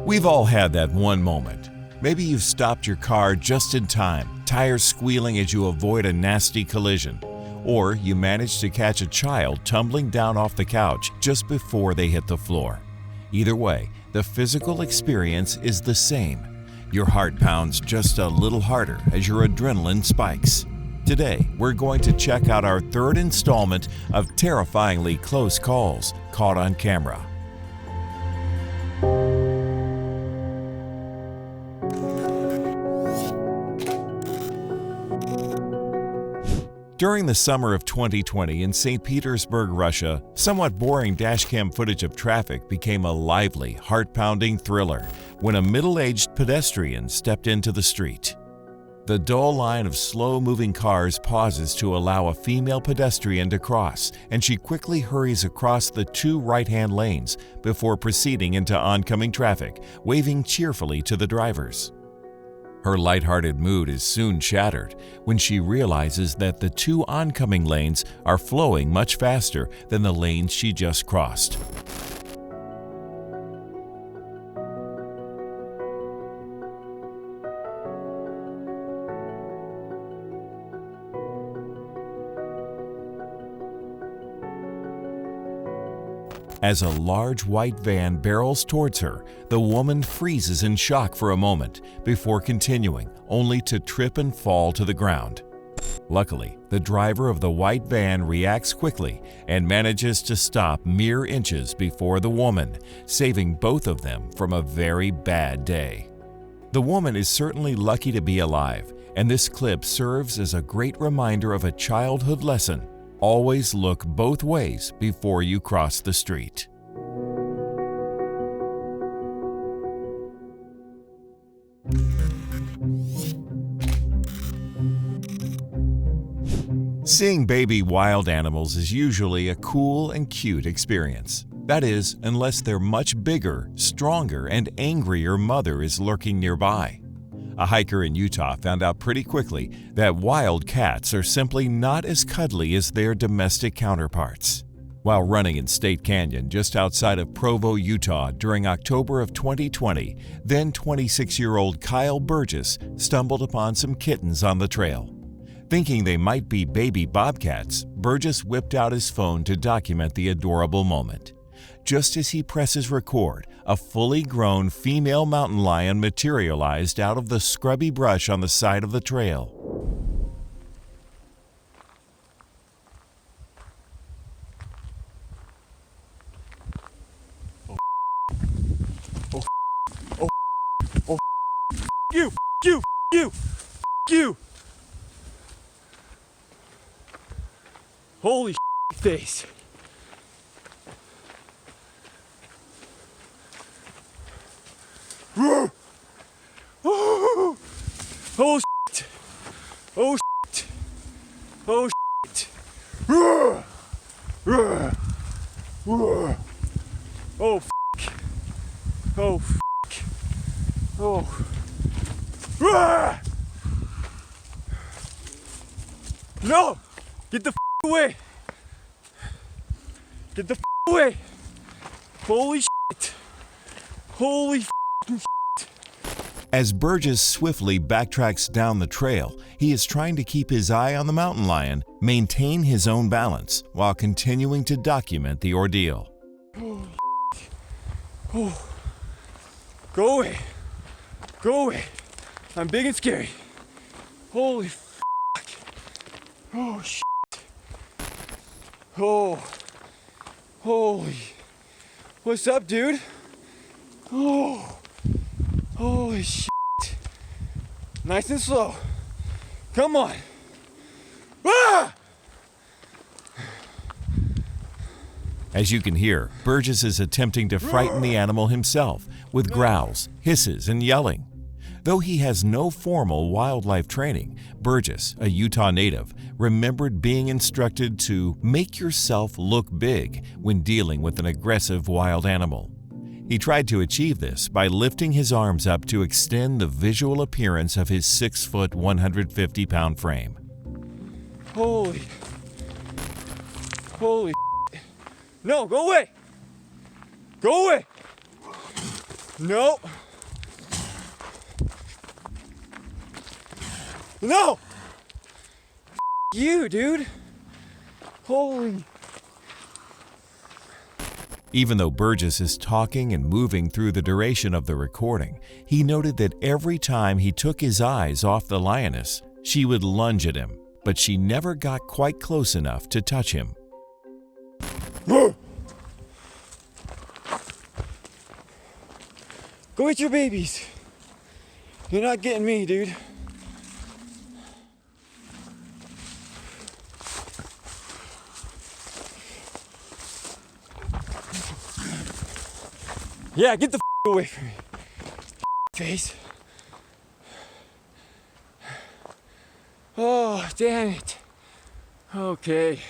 We've all had that one moment. Maybe you've stopped your car just in time, tires squealing as you avoid a nasty collision. Or you managed to catch a child tumbling down off the couch just before they hit the floor. Either way, the physical experience is the same. Your heart pounds just a little harder as your adrenaline spikes. Today, we're going to check out our third installment of terrifyingly close calls caught on camera. During the summer of 2020 in St. Petersburg, Russia, somewhat boring dashcam footage of traffic became a lively, heart-pounding thriller when a middle-aged pedestrian stepped into the street. The dull line of slow-moving cars pauses to allow a female pedestrian to cross, and she quickly hurries across the two right-hand lanes before proceeding into oncoming traffic, waving cheerfully to the drivers. Her lighthearted mood is soon shattered when she realizes that the two oncoming lanes are flowing much faster than the lanes she just crossed. As a large white van barrels towards her, the woman freezes in shock for a moment before continuing, only to trip and fall to the ground. Luckily, the driver of the white van reacts quickly and manages to stop mere inches before the woman, saving both of them from a very bad day. The woman is certainly lucky to be alive, and this clip serves as a great reminder of a childhood lesson. Always look both ways before you cross the street. Seeing baby wild animals is usually a cool and cute experience. That is, unless their much bigger, stronger, and angrier mother is lurking nearby. A hiker in Utah found out pretty quickly that wild cats are simply not as cuddly as their domestic counterparts. While running in Slate Canyon just outside of Provo, Utah during October of 2020, then 26-year-old Kyle Burgess stumbled upon some kittens on the trail. Thinking they might be baby bobcats, Burgess whipped out his phone to document the adorable moment. Just as he presses record, a fully grown female mountain lion materialized out of the scrubby brush on the side of the trail. You! Holy face! Oh shit! Oh shit! Oh shit! Oh fuck! Oh fuck! Oh! No! Get the away! Get the away! Holy shit! Holy shit! As Burgess swiftly backtracks down the trail, he is trying to keep his eye on the mountain lion, maintain his own balance, while continuing to document the ordeal. Oh. Go away. Go away. I'm big and scary. Holy fuck. Oh shit. Oh. Holy. What's up, dude? Oh. Holy shit. Nice and slow. Come on. Ah! As you can hear, Burgess is attempting to frighten the animal himself with growls, hisses, and yelling. Though he has no formal wildlife training, Burgess, a Utah native, remembered being instructed to make yourself look big when dealing with an aggressive wild animal. He tried to achieve this by lifting his arms up to extend the visual appearance of his 6-foot, 150-pound frame. Holy. No, go away. Go away. No. No. You, dude. Holy. Even though Burgess is talking and moving through the duration of the recording, he noted that every time he took his eyes off the lioness, she would lunge at him, but she never got quite close enough to touch him. Go eat your babies. You're not getting me, dude. Yeah, get the away from me, face. Oh, damn it. Okay.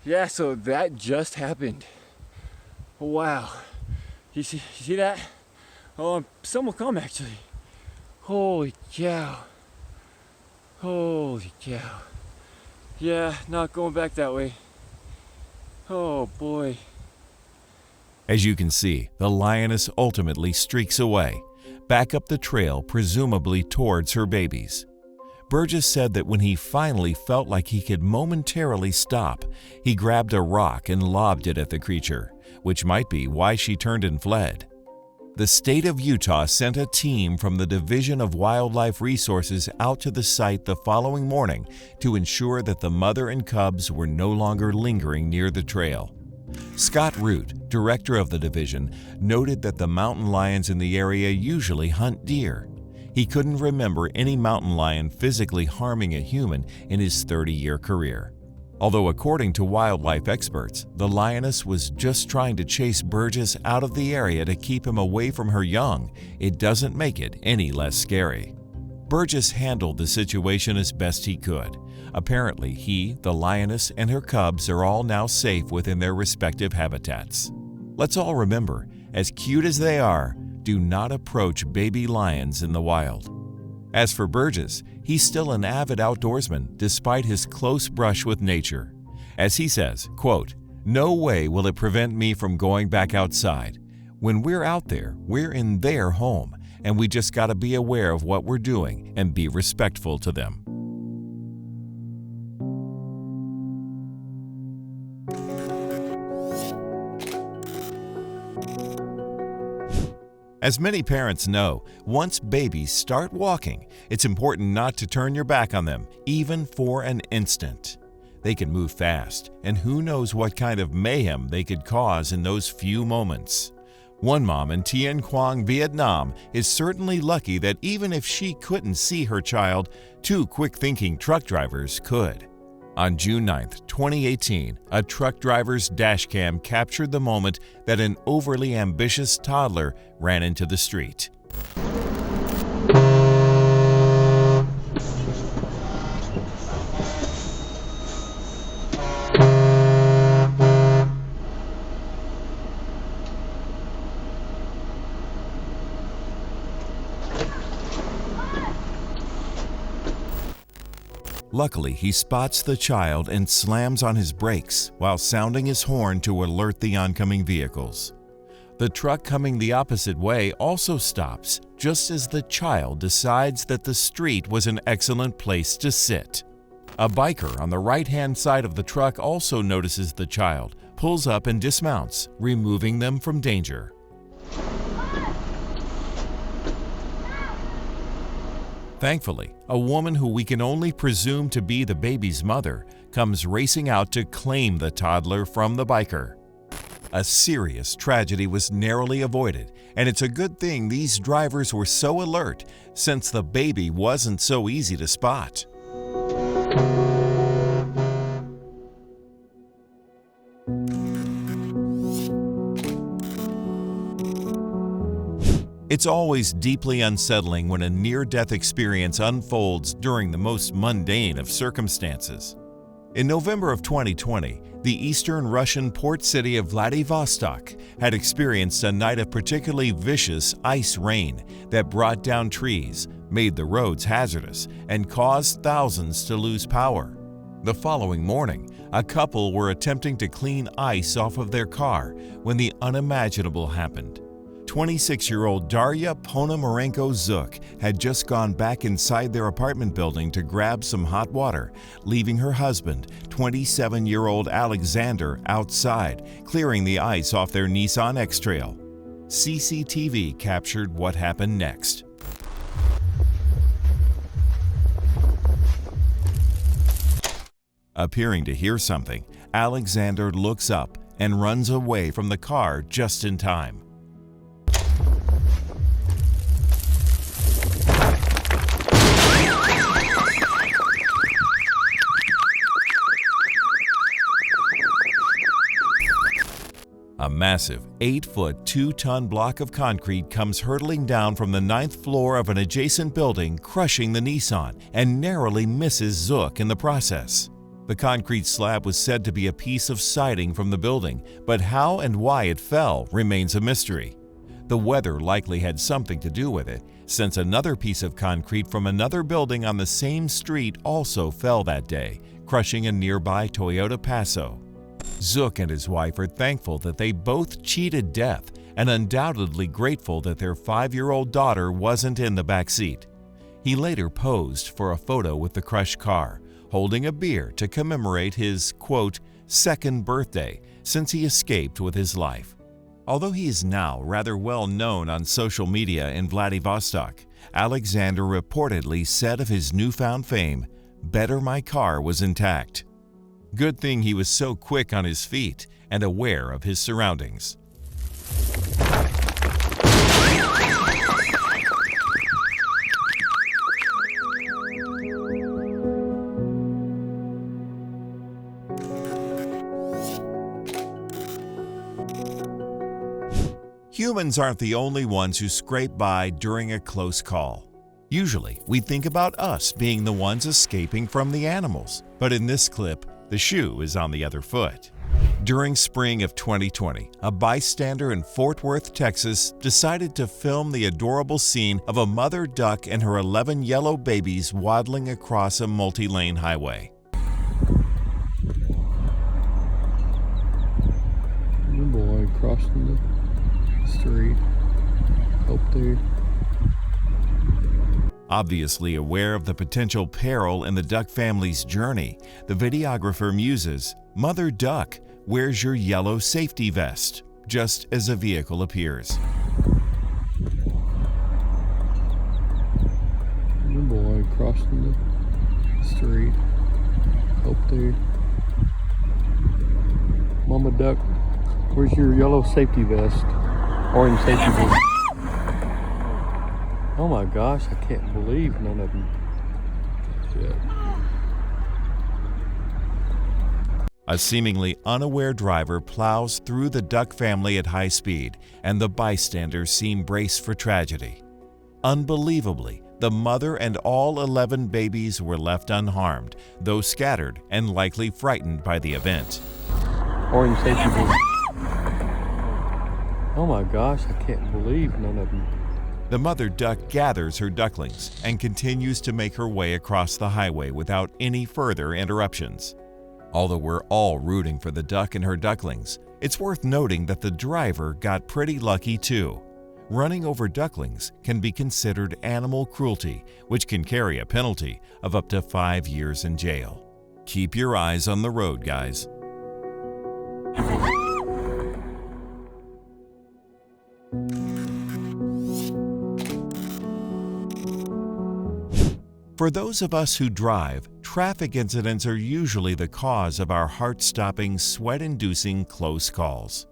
Yeah, so that just happened. Wow. You see that? Oh, some will come actually. Holy cow. Holy cow. Yeah, not going back that way. Oh boy. As you can see, the lioness ultimately streaks away, back up the trail, presumably towards her babies. Burgess said that when he finally felt like he could momentarily stop, he grabbed a rock and lobbed it at the creature, which might be why she turned and fled. The state of Utah sent a team from the Division of Wildlife Resources out to the site the following morning to ensure that the mother and cubs were no longer lingering near the trail. Scott Root, director of the division, noted that the mountain lions in the area usually hunt deer. He couldn't remember any mountain lion physically harming a human in his 30-year career. Although according to wildlife experts, the lioness was just trying to chase Burgess out of the area to keep him away from her young, it doesn't make it any less scary. Burgess handled the situation as best he could. Apparently, he, the lioness, and her cubs are all now safe within their respective habitats. Let's all remember, as cute as they are, do not approach baby lions in the wild. As for Burgess, he's still an avid outdoorsman despite his close brush with nature. As he says, quote, "No way will it prevent me from going back outside. When we're out there, we're in their home, and we just gotta be aware of what we're doing and be respectful to them." As many parents know, once babies start walking, it's important not to turn your back on them, even for an instant. They can move fast, and who knows what kind of mayhem they could cause in those few moments. One mom in Tuyen Quang, Vietnam, is certainly lucky that even if she couldn't see her child, two quick-thinking truck drivers could. On June 9, 2018, a truck driver's dashcam captured the moment that an overly ambitious toddler ran into the street. Luckily, he spots the child and slams on his brakes while sounding his horn to alert the oncoming vehicles. The truck coming the opposite way also stops, just as the child decides that the street was an excellent place to sit. A biker on the right-hand side of the truck also notices the child, pulls up and dismounts, removing them from danger. Thankfully, a woman who we can only presume to be the baby's mother comes racing out to claim the toddler from the biker. A serious tragedy was narrowly avoided, and it's a good thing these drivers were so alert since the baby wasn't so easy to spot. It's always deeply unsettling when a near-death experience unfolds during the most mundane of circumstances. In November of 2020, the eastern Russian port city of Vladivostok had experienced a night of particularly vicious ice rain that brought down trees, made the roads hazardous, and caused thousands to lose power. The following morning, a couple were attempting to clean ice off of their car when the unimaginable happened. 26-year-old Darya Ponomarenko-Zuk had just gone back inside their apartment building to grab some hot water, leaving her husband, 27-year-old Alexander, outside, clearing the ice off their Nissan X-Trail. CCTV captured what happened next. Appearing to hear something, Alexander looks up and runs away from the car just in time. A massive 8-foot, 2-ton block of concrete comes hurtling down from the 9th floor of an adjacent building, crushing the Nissan, and narrowly misses Zuk in the process. The concrete slab was said to be a piece of siding from the building, but how and why it fell remains a mystery. The weather likely had something to do with it, since another piece of concrete from another building on the same street also fell that day, crushing a nearby Toyota Passo. Zuk and his wife are thankful that they both cheated death and undoubtedly grateful that their 5-year-old daughter wasn't in the back seat. He later posed for a photo with the crushed car, holding a beer to commemorate his, quote, second birthday since he escaped with his life. Although he is now rather well known on social media in Vladivostok, Alexander reportedly said of his newfound fame, "Better my car was intact." Good thing he was so quick on his feet and aware of his surroundings. Humans aren't the only ones who scrape by during a close call. Usually, we think about us being the ones escaping from the animals, but in this clip, the shoe is on the other foot. During spring of 2020, a bystander in Fort Worth, Texas, decided to film the adorable scene of a mother duck and her 11 yellow babies waddling across a multi-lane highway. Your boy crossing the street. Up there. Obviously aware of the potential peril in the duck family's journey, the videographer muses, "Mother duck, where's your yellow safety vest?" just as a vehicle appears. Your boy crossing the street. Up there. Mama duck, where's your yellow safety vest? Orange safety vest. Oh my gosh, I can't believe none of them. Shit. A seemingly unaware driver plows through the duck family at high speed, and the bystanders seem braced for tragedy. Unbelievably, the mother and all 11 babies were left unharmed, though scattered and likely frightened by the event. Orange safety vest. Oh my gosh, I can't believe none of them. The mother duck gathers her ducklings and continues to make her way across the highway without any further interruptions. Although we're all rooting for the duck and her ducklings, it's worth noting that the driver got pretty lucky too. Running over ducklings can be considered animal cruelty, which can carry a penalty of up to 5 years in jail. Keep your eyes on the road, guys. For those of us who drive, traffic incidents are usually the cause of our heart-stopping, sweat-inducing close calls.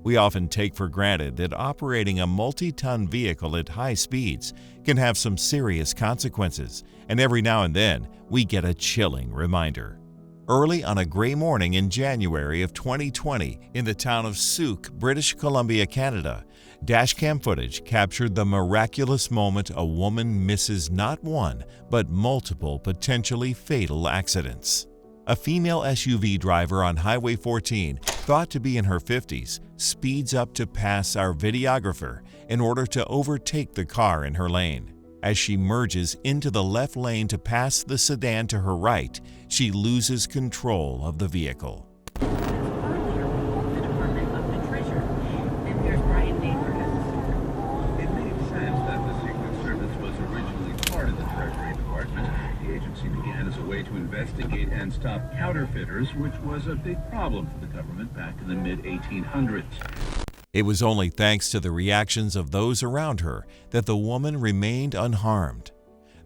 We often take for granted that operating a multi-ton vehicle at high speeds can have some serious consequences, and every now and then we get a chilling reminder. Early on a gray morning in January of 2020 in the town of Souk, British Columbia, Canada, dashcam footage captured the miraculous moment a woman misses not one, but multiple potentially fatal accidents. A female SUV driver on Highway 14, thought to be in her 50s, speeds up to pass our videographer in order to overtake the car in her lane. As she merges into the left lane to pass the sedan to her right, she loses control of the vehicle. Earlier removed the Department of the Treasury and there's Brian Neighborhood. It made sense that the Secret Service was originally part of the Treasury Department. The agency began as a way to investigate and stop counterfeiters, which was a big problem for the government back in the mid-1800s. It was only thanks to the reactions of those around her that the woman remained unharmed.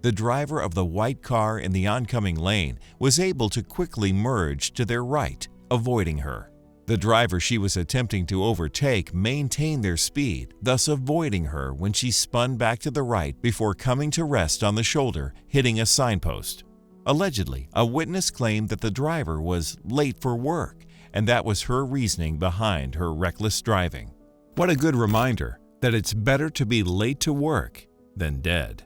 The driver of the white car in the oncoming lane was able to quickly merge to their right, avoiding her. The driver she was attempting to overtake maintained their speed, thus avoiding her when she spun back to the right before coming to rest on the shoulder, hitting a signpost. Allegedly, a witness claimed that the driver was late for work, and that was her reasoning behind her reckless driving. What a good reminder that it's better to be late to work than dead.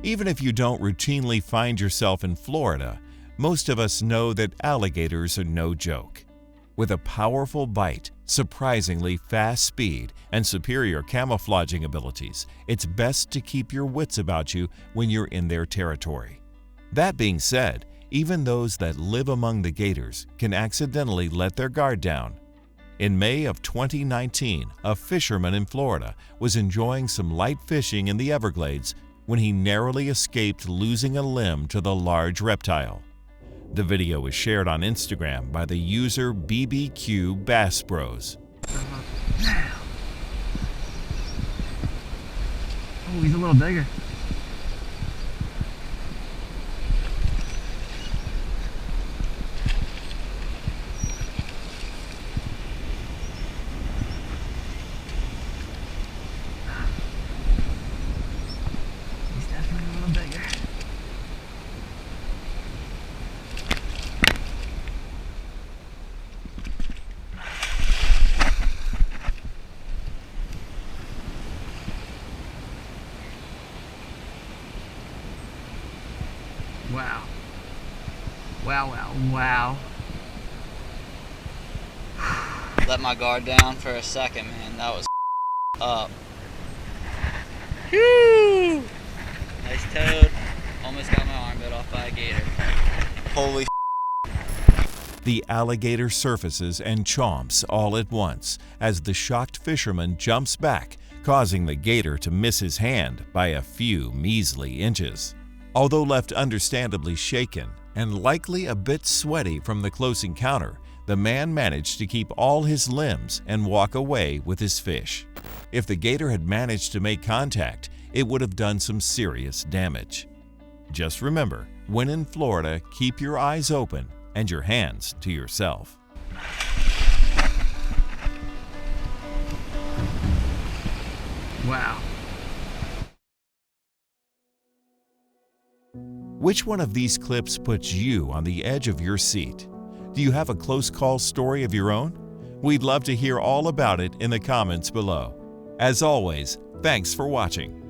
Even if you don't routinely find yourself in Florida, most of us know that alligators are no joke. With a powerful bite, surprisingly fast speed, and superior camouflaging abilities, it's best to keep your wits about you when you're in their territory. That being said, even those that live among the gators can accidentally let their guard down. In May of 2019, a fisherman in Florida was enjoying some light fishing in the Everglades when he narrowly escaped losing a limb to the large reptile. The video was shared on Instagram by the user BBQ Bass Bros. Oh, he's a little bigger. He's definitely a little bigger. Wow. Wow, wow, wow. Let my guard down for a second, man. That was up. Whew! Nice toad. Almost got my arm bit off by a gator. Holy The alligator surfaces and chomps all at once as the shocked fisherman jumps back, causing the gator to miss his hand by a few measly inches. Although left understandably shaken and likely a bit sweaty from the close encounter, the man managed to keep all his limbs and walk away with his fish. If the gator had managed to make contact, it would have done some serious damage. Just remember, when in Florida, keep your eyes open and your hands to yourself. Wow. Which one of these clips puts you on the edge of your seat? Do you have a close call story of your own? We'd love to hear all about it in the comments below. As always, thanks for watching.